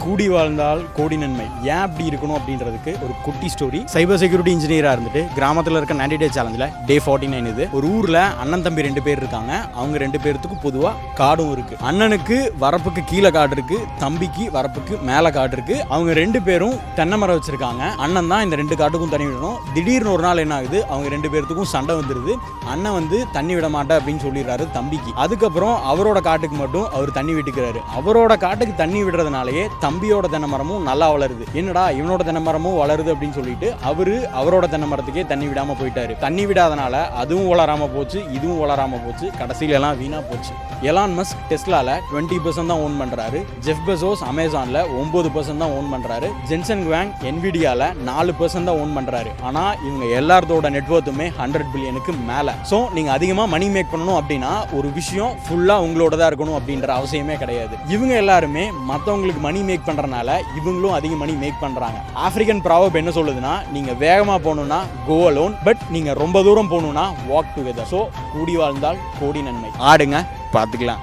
கூடி வாழ்ந்தால் கோடி நன்மை ஏன் அப்படி இருக்கணும் அப்படின்றதுக்கு ஒரு குட்டி ஸ்டோரி. சைபர் செக்யூரிட்டி இன்ஜினியராக இருந்துட்டு கிராமத்தில் இருக்க 90 டே சேலஞ்சில் டே 49 இது. ஒரு ஊரில் அண்ணன் தம்பி 2 பேர் இருக்காங்க. அவங்க 2 பேர்த்துக்கு பொதுவாக காடும் இருக்கு. அண்ணனுக்கு வரப்புக்கு கீழே காடு இருக்கு, தம்பிக்கு வரப்புக்கு மேலே காடு இருக்கு. அவங்க 2 பேரும் தென்னை மரம் வச்சிருக்காங்க. அண்ணன் தான் இந்த 2 காட்டுக்கும் தண்ணி விடணும். திடீர்னு ஒரு நாள் என்ன ஆகுது, அவங்க 2 பேர்த்துக்கும் சண்டை வந்துடுது. அண்ணன் வந்து தண்ணி விட மாட்டேன் அப்படின்னு சொல்லிடுறாரு தம்பிக்கு. அதுக்கப்புறம் அவரோட காட்டுக்கு மட்டும் அவர் தண்ணி விட்டுக்கிறாரு. அவரோட காட்டுக்கு தண்ணி விடுறதுனாலயே தம்பியோட தென்னை மரமும் நல்லா வளருது. என்னடா இவனோட தென்னை மரமும் வளருது அப்படின்னு சொல்லிட்டு அவரோட தென்னை மரத்துக்கே தண்ணி விடாம போயிட்டாரு. தண்ணி விடாதனால அதுவும் வளராம போச்சு, இதுவும் வளராம போச்சு. கடைசியில எல்லாம் வீணா போச்சு. எலான் மஸ்க் டெஸ்லால 20% தான் ஓன் பண்றாரு. ஜெஃப் பெசோஸ் அமேசான்ல 9% தான் ஓன் பண்றாரு. ஜென்சன் குவாங் என்விடியால 4% தான் ஓன் பண்றாரு. ஆனா இவங்க எல்லாரோட நெட்வொர்த்துமே 100 பில்லியனுக்கு மேல. சோ நீங்க அதிகமா மணி மேக் பண்ணணும் அப்படின்னா ஒரு விஷயம் ஃபுல்லா உங்களோட தான் இருக்கணும் அப்படின்ற அவசியமே கிடையாது. இவங்க எல்லாருமே மற்றவங்களுக்கு மணி மேக் பண்றதுனால இவங்களும் அதிக மணி மேக் பண்றாங்க. ஆப்பிரிக்கன் ப்ராவர்ப் என்ன சொல்லுதுன்னா, நீங்க வேகமா போகணும்னா கோ அலோன், பட் நீங்க ரொம்ப தூரம் போகணும்னா வாக் டுகெதர். ஸோ கூடி வாழ்ந்தால் கோடி நன்மை. ஆடுங்க, பார்த்துக்கலாம்.